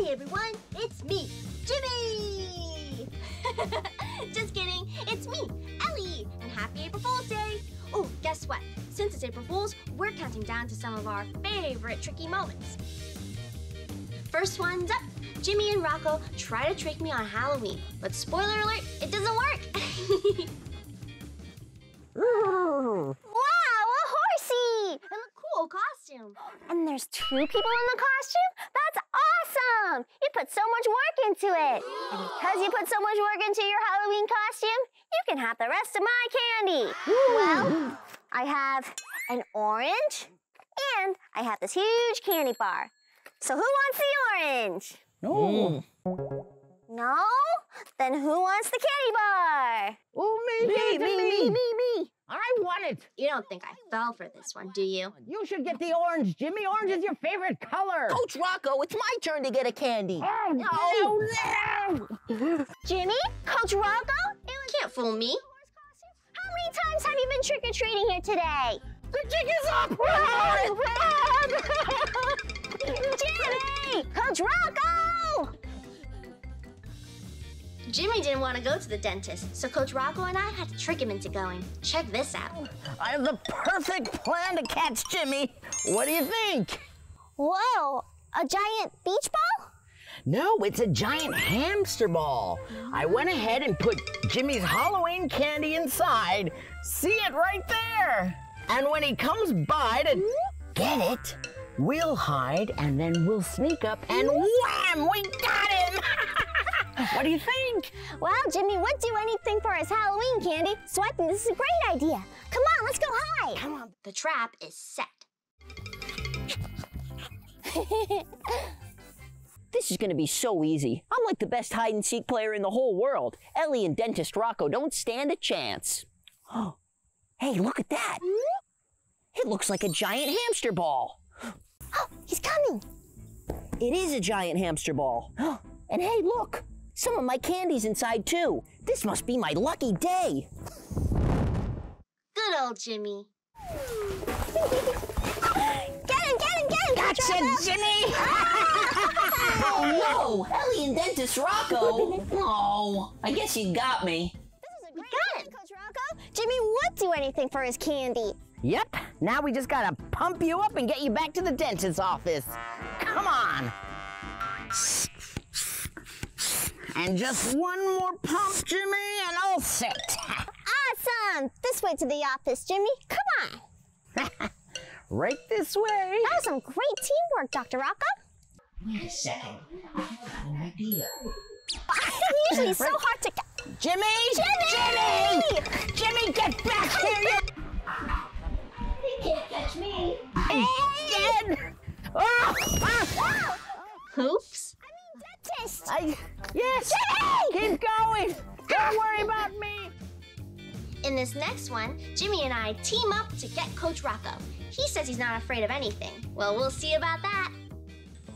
Hey everyone, it's me, Jimmy! Just kidding, it's me, Ellie, and happy April Fool's Day! Oh, guess what? Since it's April Fool's, we're counting down to some of our favorite tricky moments. First one's up. Jimmy and Rocco try to trick me on Halloween, but spoiler alert, it doesn't work! Wow, a horsey! And a cool costume! And there's 2 people in the costume? That's awesome! You put so much work into it. And because you put so much work into your Halloween costume, you can have the rest of my candy. Well, I have an orange, and I have this huge candy bar. So who wants the orange? No. No? Then who wants the candy bar? Oh, me. I want it. You don't think I fell for this one, do you? You should get the orange, Jimmy. Orange is your favorite color. Coach Rocco, it's my turn to get a candy. Oh, no. Jimmy? Coach Rocco? Can't fool me. How many times have you been trick-or-treating here today? The jig is up. Run! Jimmy! Coach Rocco! Jimmy didn't want to go to the dentist, so Coach Rocco and I had to trick him into going. Check this out. I have the perfect plan to catch Jimmy. What do you think? Whoa, a giant beach ball? No, it's a giant hamster ball. I went ahead and put Jimmy's Halloween candy inside. See it right there. And when he comes by to get it, we'll hide and then we'll sneak up and wham, we got him. What do you think? Well, Jimmy would do anything for his Halloween candy, so I think this is a great idea. Come on, let's go hide. Come on. The trap is set. This is gonna be so easy. I'm like the best hide-and-seek player in the whole world. Ellie and Dentist Rocco don't stand a chance. Hey, look at that. It looks like a giant hamster ball. Oh, he's coming. It is a giant hamster ball. And hey, look, some of my candy's inside too. This must be my lucky day. Good old Jimmy. Get him! Gotcha, Jimmy! Oh no, Ellie and Dentist Rocco. Oh, I guess you got me. This is a great idea, Coach Rocco. Jimmy would do anything for his candy. Yep, now we just gotta pump you up and get you back to the dentist's office. Come on. And just one more pump, Jimmy, and all set. Awesome! This way to the office, Jimmy. Come on. Right this way. That was some great teamwork, Dr. Rocco. Wait a second. I have an idea. Usually it's so hard to get. Jimmy! Jimmy, get back here! He can't catch me. Dead! Oh! Oops. Dentist. Yes! Jimmy! Keep going! Don't worry about me! In this next one, Jimmy and I team up to get Coach Rocco. He says he's not afraid of anything. Well, we'll see about that.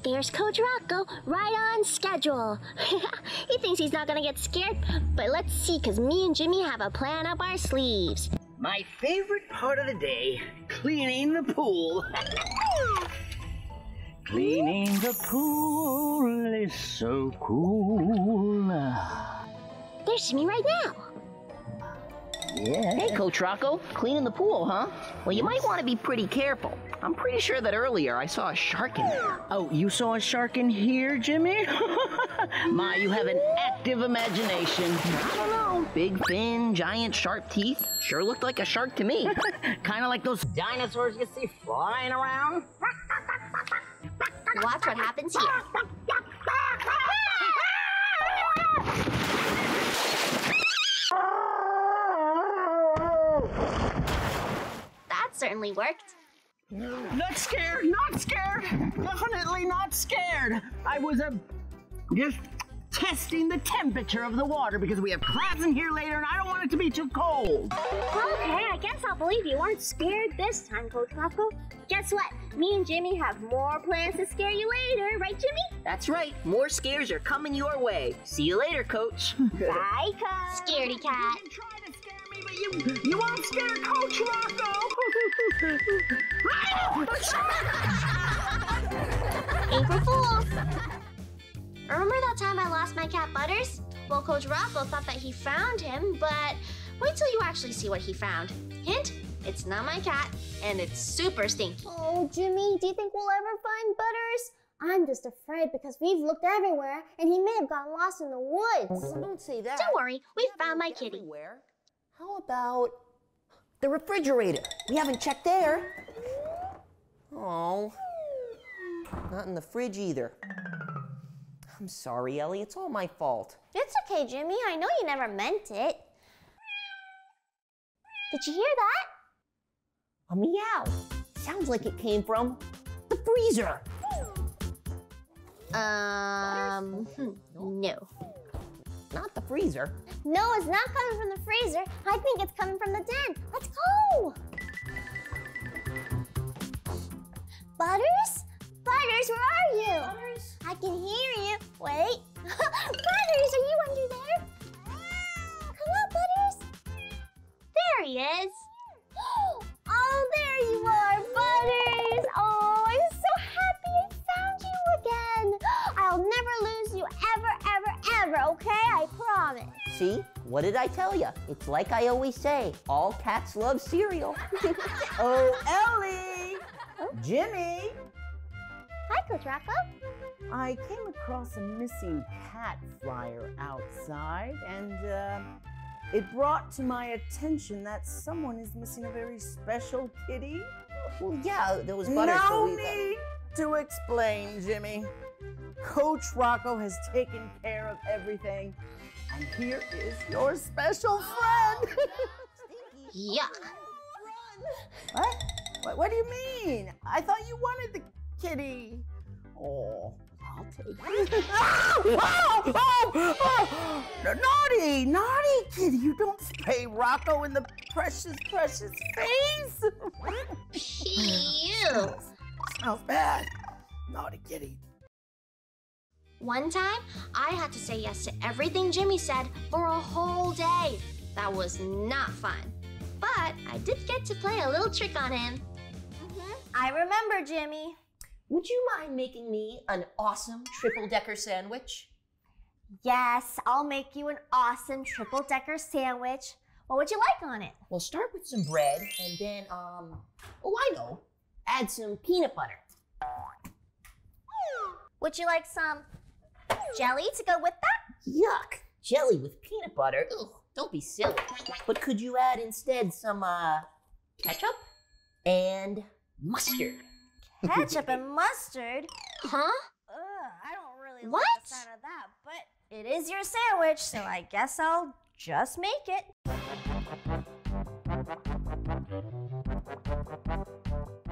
There's Coach Rocco, right on schedule. He thinks he's not gonna get scared, but let's see, because me and Jimmy have a plan up our sleeves. My favorite part of the day, cleaning the pool. Cleaning the pool is so cool. There's Jimmy right now. Yeah. Hey, Coach Rocco, cleaning the pool, huh? Well, you might want to be pretty careful. I'm pretty sure that earlier I saw a shark in there. Oh, you saw a shark in here, Jimmy? My, you have an active imagination. I don't know. Big fin, giant sharp teeth. Sure looked like a shark to me. Kind of like those dinosaurs you see flying around. Watch what happens here. That certainly worked. Not scared, not scared. Definitely not scared. I was just testing the temperature of the water because we have class in here later and I don't want it to be too cold. Okay, I guess I'll believe you weren't scared this time, Coach Rocco. Guess what? Me and Jimmy have more plans to scare you later, right, Jimmy? That's right. More scares are coming your way. See you later, Coach. Bye, Coach. Scaredy cat. You can try to scare me, but you won't scare Coach Rocco. April Fools! that time I lost my cat Butters? Well, Coach Rocco thought that he found him, but wait till you actually see what he found. Hint, it's not my cat, and it's super stinky. Oh, Jimmy, do you think we'll ever find Butters? I'm just afraid because we've looked everywhere and he may have gotten lost in the woods. Well, don't say that. Don't worry, we haven't found my looked kitty. everywhere. How about the refrigerator? We haven't checked there. Oh, not in the fridge either. I'm sorry, Ellie. It's all my fault. It's okay, Jimmy. I know you never meant it. Did you hear that? A meow. Sounds like it came from the freezer. No. Not the freezer. No, it's not coming from the freezer. I think it's coming from the den. Let's go! Butters? Butters, where are you? Butters? I can hear you. Wait. Butters, are you under there? Come on, Butters. There he is. Oh, there you are, Butters. Oh, I'm so happy I found you again. I'll never lose you ever, okay? I promise. See? What did I tell you? It's like I always say, all cats love cereal. Oh, Ellie! Jimmy! Hi, Coach Rocco. I came across a missing cat flyer outside, and it brought to my attention that someone is missing a very special kitty. Well, yeah, there was Butters. No need to explain, Jimmy. Coach Rocco has taken care of everything, and here is your special friend. Yuck. What? What do you mean? I thought you wanted the kitty. Oh, I'll take it. Naughty kitty. You don't spray Rocco in the precious face. Ew. Smells bad. Naughty kitty. One time, I had to say yes to everything Jimmy said for a whole day. That was not fun. But I did get to play a little trick on him. I remember, Jimmy. Would you mind making me an awesome triple-decker sandwich? Yes, I'll make you an awesome triple-decker sandwich. What would you like on it? Well, start with some bread and then, oh, I know, add some peanut butter. Would you like some jelly to go with that? Yuck! Jelly with peanut butter? Ugh, don't be silly. But could you add instead some, ketchup and mustard? Ketchup and mustard? Huh? I don't really What? like the sound of that, but it is your sandwich, so I guess I'll just make it.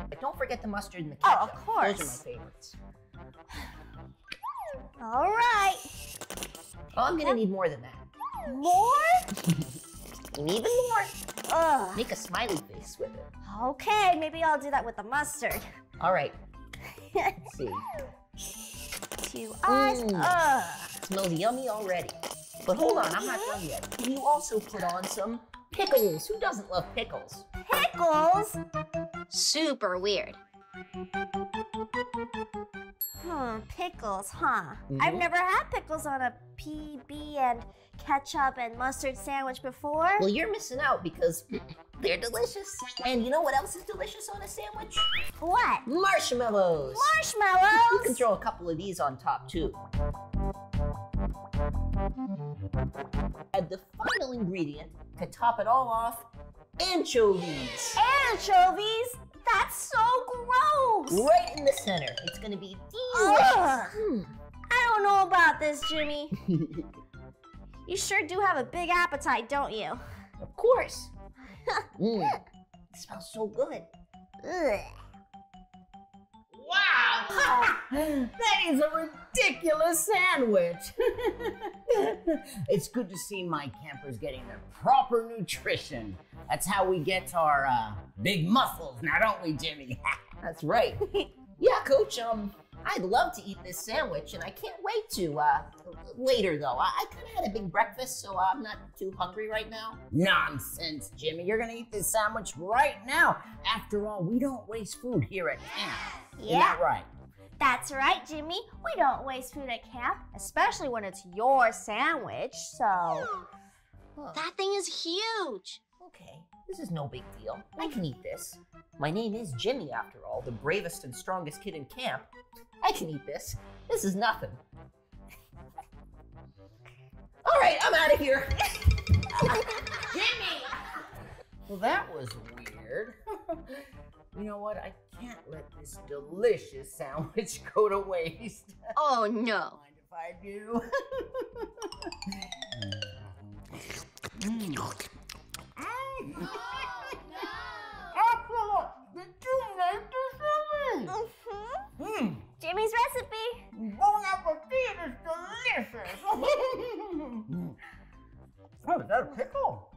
But don't forget the mustard and the Oh, ketchup. of course. Those are my favorites. All right. Oh, I'm gonna need more than that. More? And even more. Ugh. Make a smiley face with it. Okay, maybe I'll do that with the mustard. All right. Let's see. 2 eyes. Ugh. Smells yummy already. But hold on, I'm not done yet. Can you also put on some pickles? Who doesn't love pickles? Pickles? Super weird. Pickles, huh? I've never had pickles on a PB and ketchup and mustard sandwich before. Well, you're missing out because they're delicious. And you know what else is delicious on a sandwich? What? Marshmallows. Marshmallows? You can throw a couple of these on top too. Add the final ingredient to top it all off, anchovies. Anchovies? That's so gross! Right in the center. It's gonna be delicious. Ugh. I don't know about this, Jimmy. You sure do have a big appetite, don't you? Of course. It smells so good. Ugh. Wow! That is a ridiculous sandwich. It's good to see my campers getting their proper nutrition. That's how we get our big muscles, now don't we, Jimmy? That's right. Yeah, Coach, I'd love to eat this sandwich, and I can't wait to, later though. I kind of had a big breakfast, so I'm not too hungry right now. Nonsense, Jimmy. You're gonna eat this sandwich right now. After all, we don't waste food here at camp. Isn't that right? That's right, Jimmy. We don't waste food at camp, especially when it's your sandwich, so... That thing is huge. Okay, this is no big deal. I can eat this. My name is Jimmy, after all, the bravest and strongest kid in camp. I can eat this. This is nothing. All right, I'm out of here. Jimmy! Well, that was weird. You know what? I can't let this delicious sandwich go to waste. Oh, no. Mind if I do? Apple, did you make this for me? Jimmy's recipe. Bon appetit is delicious. Oh, is that a pickle?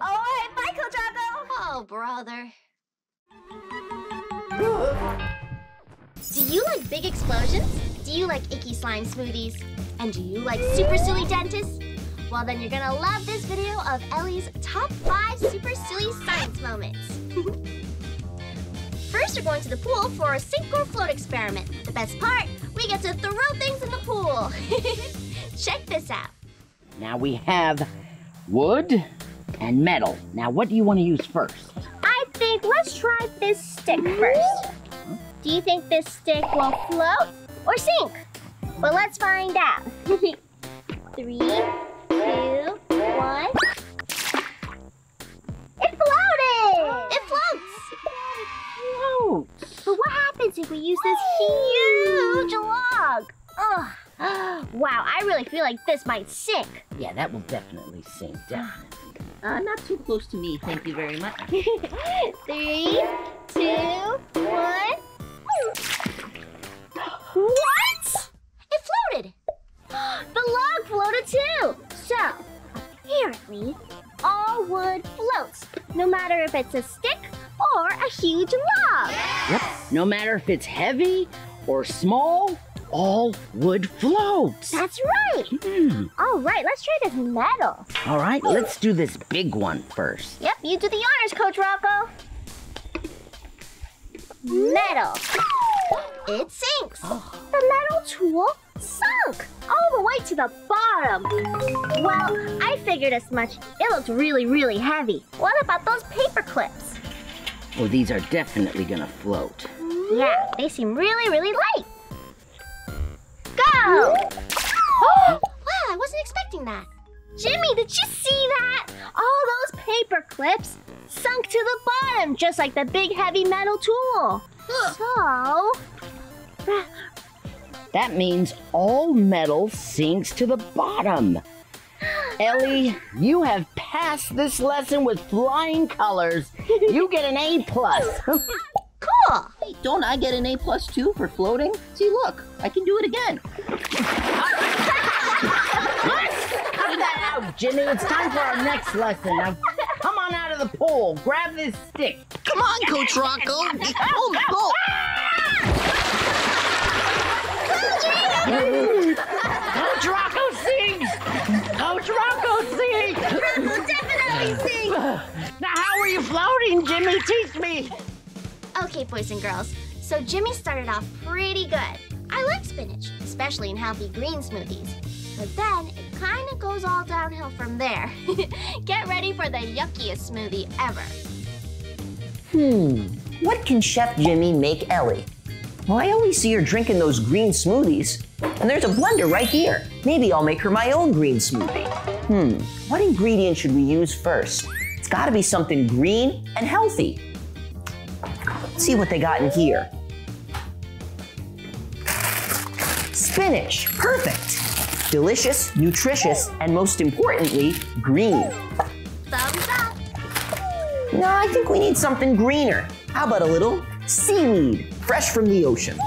All right, bye, Coach Rocco. Oh, brother. Do you like big explosions? Do you like icky slime smoothies? And do you like super silly dentists? Well, then you're gonna love this video of Ellie's top 5 super silly science moments. First, we're going to the pool for a sink or float experiment. The best part, we get to throw things in the pool. Check this out. Now we have wood and metal. Now, what do you want to use first? I think let's try this stick first. Do you think this stick will float or sink? Well, let's find out. 3, 2, 1. It floated! It floats! But what happens if we use this huge log? Ugh. Wow, I really feel like this might sink. Yeah, that will definitely sink, definitely. Not too close to me, thank you very much. 3, 2, 1. What? It floated! The log floated too! So, apparently, all wood floats, no matter if it's a stick or a huge log. Yep, no matter if it's heavy or small, all wood floats. That's right! All right, let's try this metal. All right, let's do this big one first. Yep, you do the honors, Coach Rocco. Metal. It sinks! The metal tool sunk all the way to the bottom. Well, I figured as much. It looked really, really heavy. What about those paper clips? Oh, these are definitely gonna float. Yeah, they seem really, really light. Go! Wow, I wasn't expecting that. Jimmy, did you see that? All those paper clips sunk to the bottom, just like the big heavy metal tool. So... That means all metal sinks to the bottom. Ellie, you have passed this lesson with flying colors. You get an A+. Cool! Hey, don't I get an A+ too for floating? See, look, I can do it again. Cut that out, Jimmy. It's time for our next lesson. Now, come on out of the pool. Grab this stick. Come on, Coach Rocco. Hold the boat. Coach Rocco sings! Coach Rocco sings! Definitely sing! Now, how are you floating, Jimmy? Teach me! Okay, boys and girls, so Jimmy started off pretty good. I like spinach, especially in healthy green smoothies. But then it kind of goes all downhill from there. Get ready for the yuckiest smoothie ever. What can Chef Jimmy make Ellie? Well, I always see her drinking those green smoothies. And there's a blender right here. Maybe I'll make her my own green smoothie. What ingredient should we use first? It's gotta be something green and healthy. Let's see what they got in here. Spinach, perfect. Delicious, nutritious, and most importantly, green. Thumbs up! No, I think we need something greener. How about a little seaweed, fresh from the ocean?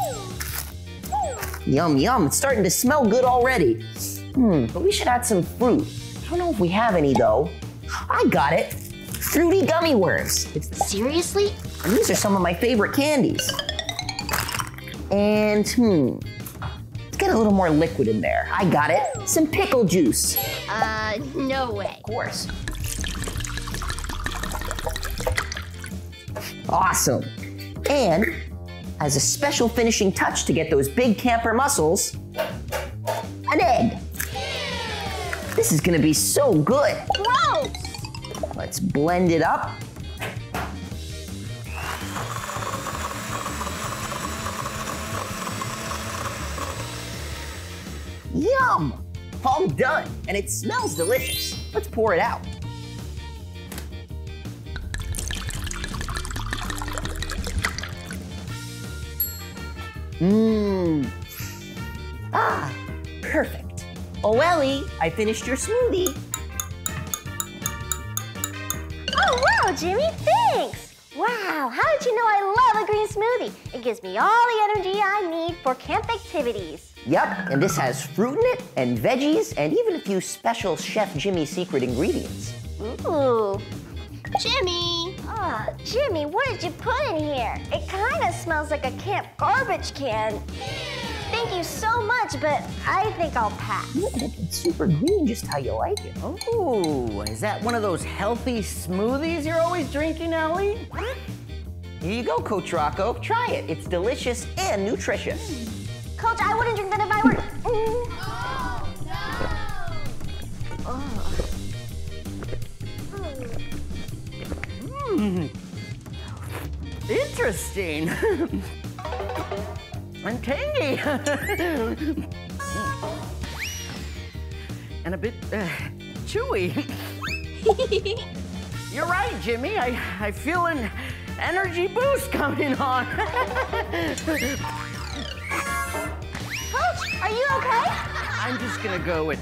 Yum, yum, it's starting to smell good already. But we should add some fruit. I don't know if we have any though. I got it. Fruity gummy worms. Seriously? And these are some of my favorite candies. And let's get a little more liquid in there. I got it. some pickle juice. No way. Of course. Awesome. And as a special finishing touch to get those big camper muscles, an egg. This is gonna be so good. Gross! Let's blend it up. Yum! All done, and it smells delicious. Let's pour it out. Mmm. Ah, perfect. Oh, Ellie, I finished your smoothie. Oh, wow, Jimmy, thanks. Wow, how did you know I love a green smoothie? It gives me all the energy I need for camp activities. Yep, and this has fruit in it, and veggies, and even a few special Chef Jimmy's secret ingredients. Ooh. Jimmy! Jimmy, what did you put in here? It kind of smells like a camp garbage can. Thank you so much, but I think I'll pass. It's super green, just how you like it. Ooh, is that one of those healthy smoothies you're always drinking, Ellie? Here you go, Coach Rocco. Try it. It's delicious and nutritious. Coach, I wouldn't drink that if I were... Interesting. And tangy. And a bit chewy. You're right, Jimmy. I feel an energy boost coming on. Coach, are you okay? I'm just gonna go and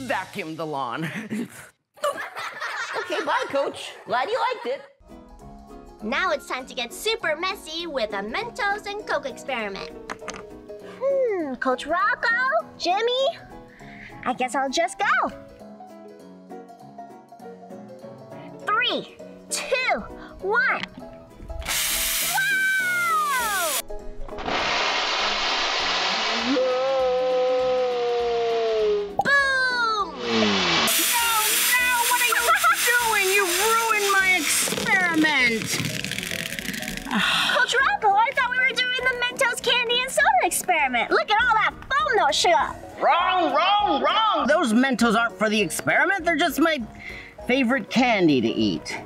vacuum the lawn. Okay, bye, Coach. Glad you liked it. Now it's time to get super messy with a Mentos and Coke experiment. Coach Rocco, Jimmy, I guess I'll just go. 3, 2, 1. Coach Rocco, I thought we were doing the Mentos candy and soda experiment. Look at all that foam they'll shoot up. Wrong! Those Mentos aren't for the experiment. They're just my favorite candy to eat.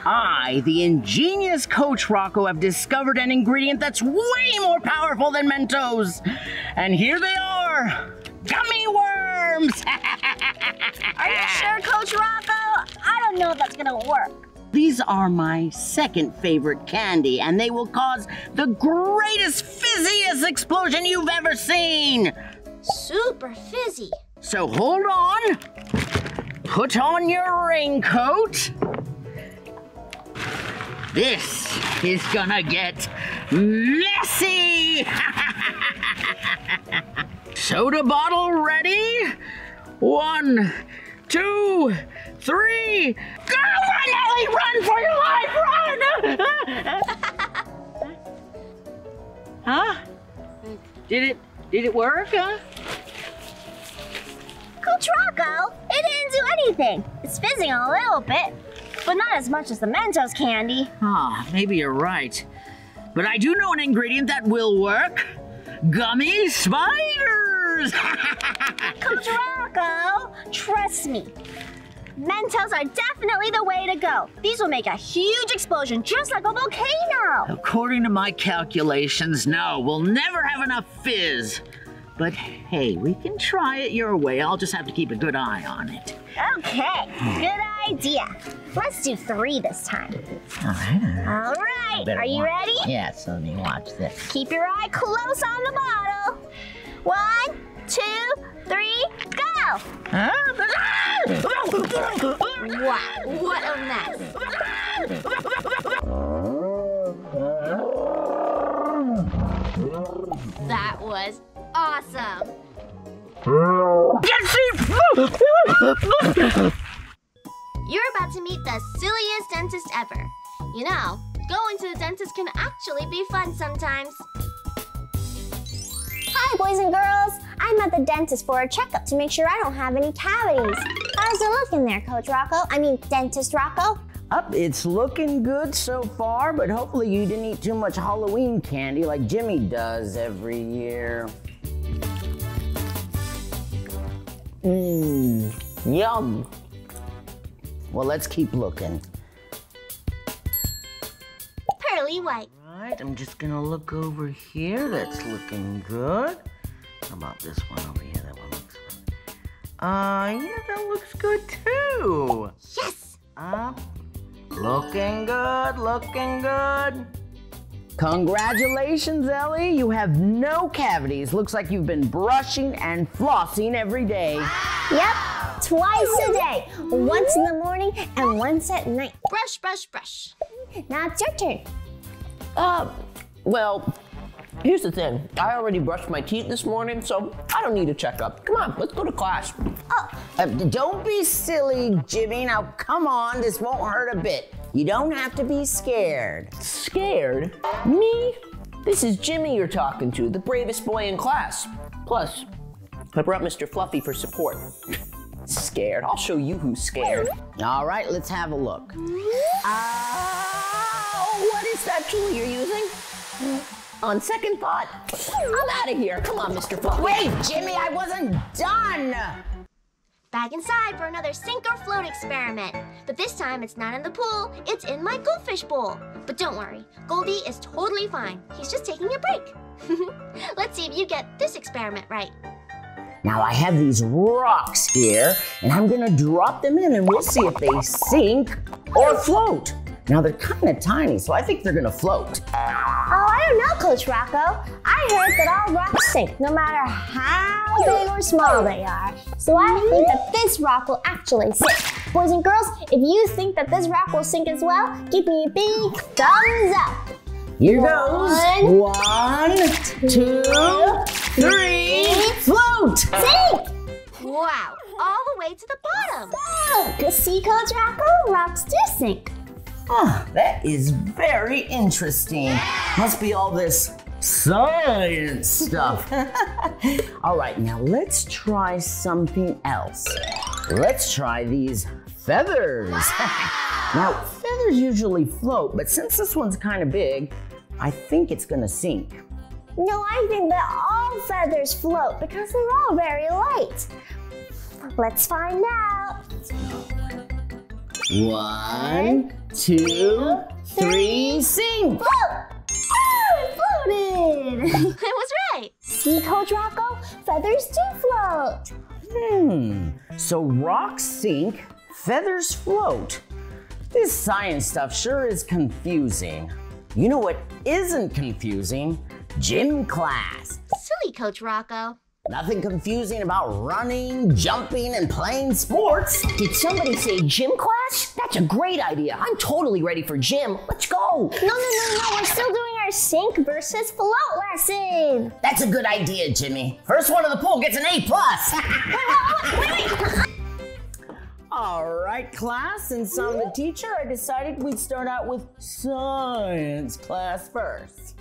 I, the ingenious Coach Rocco, have discovered an ingredient that's way more powerful than Mentos. And here they are, gummy worms. Are you sure, Coach Rocco? I don't know if that's gonna work. These are my second favorite candy, and they will cause the greatest, fizziest explosion you've ever seen. Super fizzy. So hold on, put on your raincoat. This is gonna get messy. Soda bottle ready? 1, 2, 3, go! Run, Ellie! Run for your life! Run! Huh? Did it work, huh? Coach Rocco, it didn't do anything. It's fizzing a little bit, but not as much as the Mentos candy. Maybe you're right. But I do know an ingredient that will work. Gummy spiders! Coach Rocco, trust me. Mentos are definitely the way to go. These will make a huge explosion, just like a volcano. According to my calculations, no, we'll never have enough fizz. But hey, we can try it your way. I'll just have to keep a good eye on it. Okay, good idea. Let's do 3 this time. All right. All right, are you ready? Yeah, so let me watch this. Keep your eye close on the bottle. 1, 2, 3, go! Huh? Wow, what a mess. That was awesome. You're about to meet the silliest dentist ever. You know, going to the dentist can actually be fun sometimes. Hi, boys and girls. I'm at the dentist for a checkup to make sure I don't have any cavities. How's it looking there, Coach Rocco? I mean, Dentist Rocco? It's looking good so far, but hopefully you didn't eat too much Halloween candy like Jimmy does every year. Yum. Well, let's keep looking. Pearly white. All right, I'm just gonna look over here. That's looking good. How about this one over here? That one looks good. Yeah, that looks good too. Yes! Up. Looking good, looking good. Congratulations, Ellie. You have no cavities. Looks like you've been brushing and flossing every day. Yep, twice a day. Once in the morning and once at night. Brush, brush, brush. Now it's your turn. Well, here's the thing. I already brushed my teeth this morning, so I don't need a checkup. Come on, let's go to class. Don't be silly, Jimmy. Now, come on. This won't hurt a bit. You don't have to be scared. Scared? Me? This is Jimmy you're talking to, the bravest boy in class. Plus, I brought Mr. Fluffy for support. Scared? I'll show you who's scared. All right, let's have a look. What is that tool you're using? On second thought, I'm out of here. Come on, Mr. Fluffy. Wait, Jimmy, I wasn't done. Back inside for another sink or float experiment. But this time it's not in the pool, it's in my goldfish bowl. But don't worry, Goldie is totally fine. He's just taking a break. Let's see if you get this experiment right. Now I have these rocks here, and I'm gonna drop them in and we'll see if they sink or float. Now they're kind of tiny, so I think they're gonna float. Oh, I don't know, Coach Rocco. I heard that all rocks sink, no matter how big or small they are. So I think that this rock will actually sink. Boys and girls, if you think that this rock will sink as well, give me a big thumbs up. Here goes. 1, 2, 3, float! Sink! Wow, all the way to the bottom. Oh, see, Coach Rocco, rocks do sink. Oh, that is very interesting. Must be all this science stuff. All right, now let's try something else. Let's try these feathers. Now, feathers usually float, but since this one's kind of big, I think it's gonna sink. No, I think that all feathers float because they're all very light. Let's find out. 1, 2, 3, sink! Float! Oh, it floated! I was right. See, Coach Rocco? Feathers do float. So rocks sink, feathers float. This science stuff sure is confusing. You know what isn't confusing? Gym class. Silly Coach Rocco. Nothing confusing about running, jumping, and playing sports. Did somebody say gym class? That's a great idea. I'm totally ready for gym. Let's go. No, we're still doing our sink versus float lesson. That's a good idea, Jimmy. First one in the pool gets an A+. Wait. All right, class, since I'm the teacher, I decided we'd start out with science class first.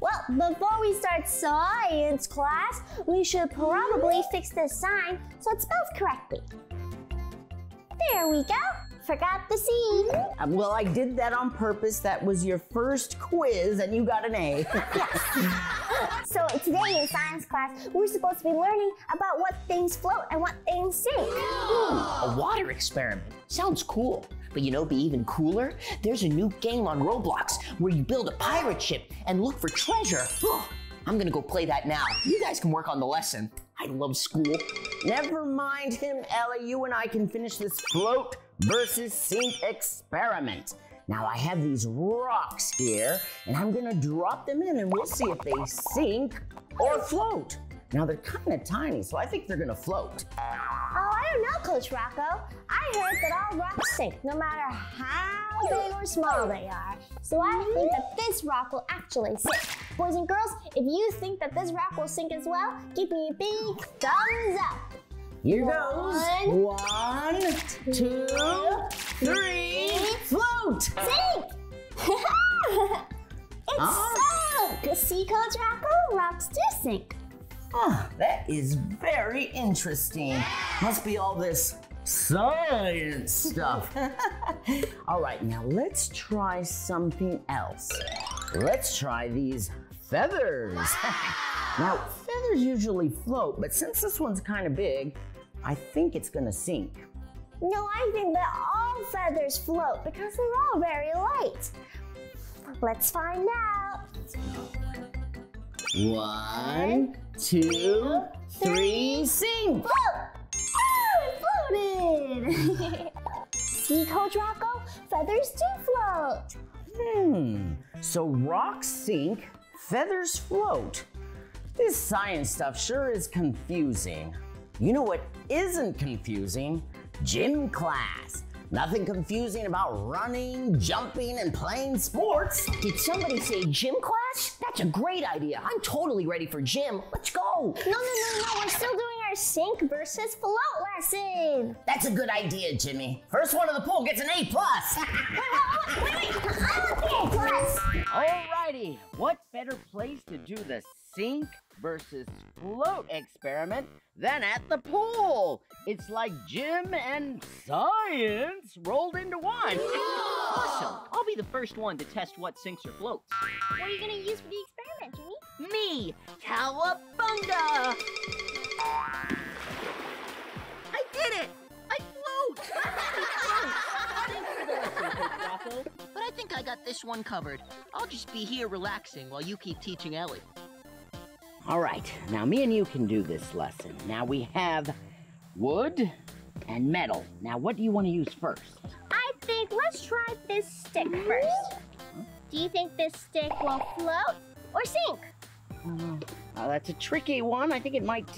Well, before we start science class, we should probably fix this sign so it spells correctly. There we go. Forgot the C. Well, I did that on purpose. That was your first quiz, and you got an A. Yes. So today in science class, we're supposed to be learning about what things float and what things sink. A water experiment. Sounds cool. But you know, be even cooler? There's a new game on Roblox where you build a pirate ship and look for treasure. I'm gonna go play that now. You guys can work on the lesson. I love school. Never mind him, Ellie. You and I can finish this float versus sink experiment. Now I have these rocks here, and I'm gonna drop them in and we'll see if they sink or float. Now they're kind of tiny, so I think they're gonna float. Oh, I don't know, Coach Rocco. I heard that all rocks sink, no matter how big or small they are. So I think that this rock will actually sink. Boys and girls, if you think that this rock will sink as well, give me a big thumbs up. Here goes. 1, 2, 3, float! Sink! It's sunk! See, Coach Rocco, rocks do sink. Huh, that is very interesting. Must be all this science stuff. All right, now let's try something else. Let's try these feathers. Now, feathers usually float, but since this one's kind of big, I think it's gonna sink. No, I think that all feathers float because they're all very light. Let's find out. 1, 2, 3, sink! Float! Oh, it floated! See, Coach Rocco? Feathers do float. So rocks sink, feathers float. This science stuff sure is confusing. You know what isn't confusing? Gym class. Nothing confusing about running, jumping, and playing sports. Did somebody say gym class? That's a great idea. I'm totally ready for gym. Let's go. No, we're still doing our sink versus float lesson. That's a good idea, Jimmy. First one to the pool gets an A+. Wait, I want the A+. Alrighty, what better place to do the sink versus float experiment than at the pool? It's like gym and science rolled into one. Awesome! I'll be the first one to test what sinks or floats. What are you going to use for the experiment, Jimmy? Me! Cowabunga! I did it! I float! Thanks for the lesson, Coach Rocco. But I think I got this one covered. I'll just be here relaxing while you keep teaching Ellie. All right, now me and you can do this lesson. Now we have wood and metal. Now what do you want to use first? I think let's try this stick first. Do you think this stick will float or sink? That's a tricky one. I think it might,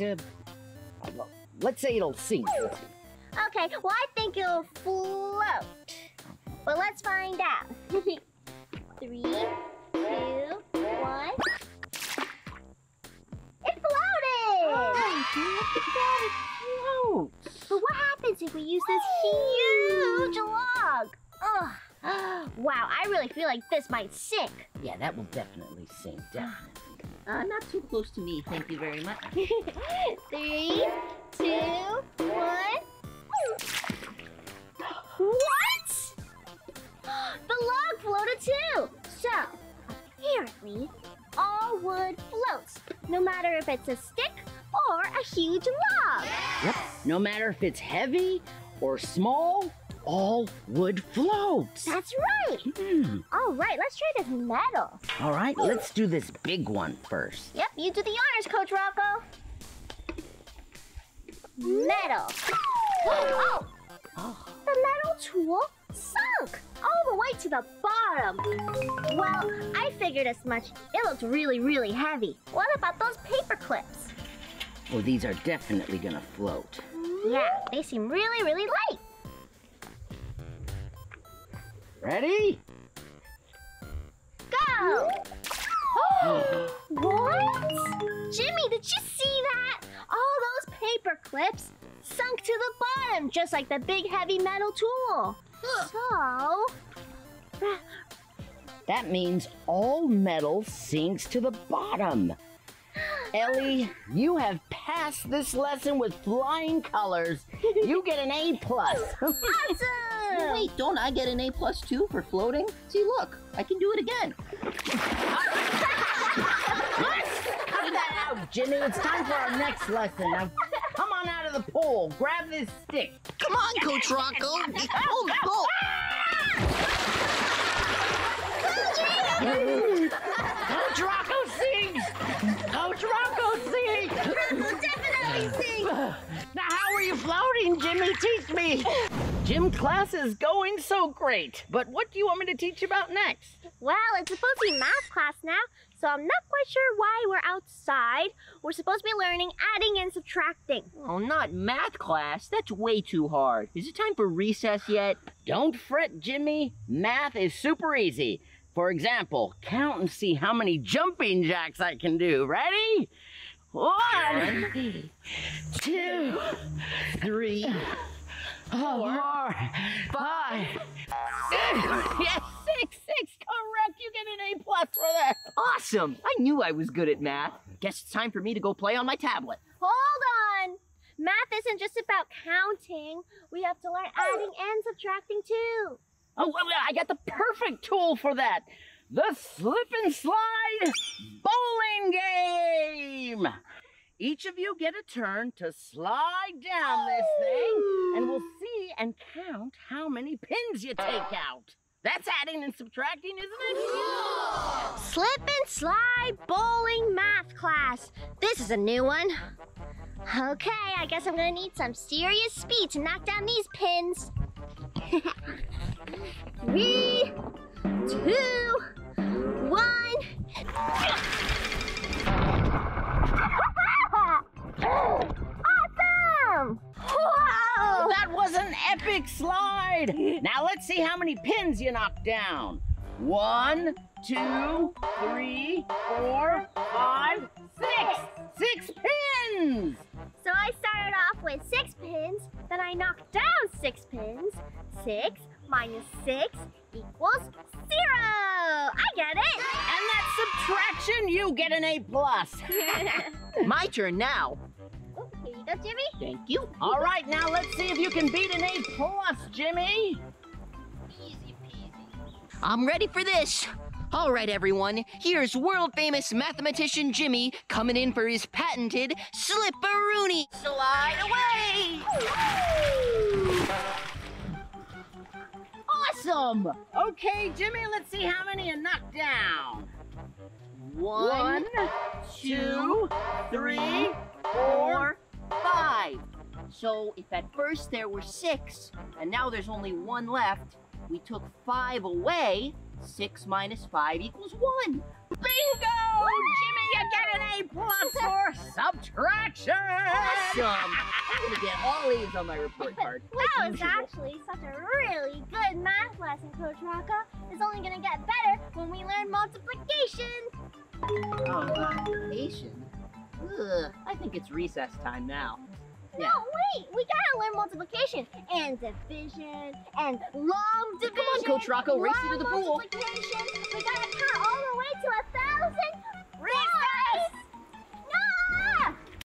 let's say it'll sink. Okay, well, I think it'll float. But let's find out. 3, 2, 1. It floated! Float. But what happens if we use this huge log? Ugh. Wow, I really feel like this might sink. Yeah, that will definitely sink, definitely. Not too close to me, thank you very much. 3, 2, 1. What? The log floated too. So, apparently, all wood floats, no matter if it's a stick or a huge log. Yep, no matter if it's heavy or small, all wood floats. That's right. All right, let's try this metal. All right, let's do this big one first. Yep, you do the honors, Coach Rocco. Metal. Oh, the metal tool sunk all the way to the bottom. Well, I figured as much. It looked really, really heavy. What about those paper clips? Oh, these are definitely gonna float. Yeah, they seem really, really light. Ready? Go! What? Jimmy, did you see that? All those paper clips sunk to the bottom, just like the big heavy metal tool. So... That means all metal sinks to the bottom. Ellie, you have passed this lesson with flying colors. You get an A+. Awesome! Wait, don't I get an A+ too for floating? See, look, I can do it again. Cut that out, Jimmy. It's time for our next lesson. Now, come on out of the pool. Grab this stick. Come on, Coach Rocco. Hold the boat. Coach Rocco sinks! Coach Rocco sinks! Definitely sink! Now, how are you floating, Jimmy? Teach me! Gym class is going so great, but what do you want me to teach you about next? Well, it's supposed to be math class now, so I'm not quite sure why we're outside. We're supposed to be learning adding and subtracting. Oh, not math class. That's way too hard. Is it time for recess yet? Don't fret, Jimmy. Math is super easy. For example, count and see how many jumping jacks I can do. Ready? 1, 2, 3, 4, 5, 6. Yes, 6. Correct. You get an A+ for that. Awesome. I knew I was good at math. Guess it's time for me to go play on my tablet. Hold on! Math isn't just about counting. We have to learn adding and subtracting too. Oh, well, I got the perfect tool for that. The slip and slide bowling game. Each of you get a turn to slide down this thing, and we'll see and count how many pins you take out. That's adding and subtracting, isn't it? Slip and slide bowling math class. This is a new one. Okay, I guess I'm gonna need some serious speed to knock down these pins. 3, 2, 1. Awesome! Whoa! That was an epic slide. Now let's see how many pins you knock down. 1, 2, 3, 4, 5, 6. 6 pins! So I started off with 6 pins, then I knocked down 6 pins. 6 minus 6 equals 0. I get it. And that subtraction, you get an A+. My turn now. Oh, here you go, Jimmy. Thank you. All right, now let's see if you can beat an A+, Jimmy. Easy peasy. I'm ready for this. All right, everyone. Here's world-famous mathematician Jimmy coming in for his patented slip-a-rooney. Slide away! Awesome! Okay, Jimmy, let's see how many you knocked down. 1, 2, 3, 4, 5. So if at first there were 6, and now there's only 1 left, we took 5 away. 6 minus 5 equals 1. Bingo! Jimmy, you get an A+ for subtraction! Awesome! I'm gonna get all A's on my report card. That was actually such a really good math lesson, Coach Rocco. It's only gonna get better when we learn multiplication. Oh, multiplication? Ugh, I think it's recess time now. No, wait! We gotta learn multiplication and division and long division. Come on, Coach Rocco, race you to the long pool. multiplication. We gotta count all the way to 1,000. Recess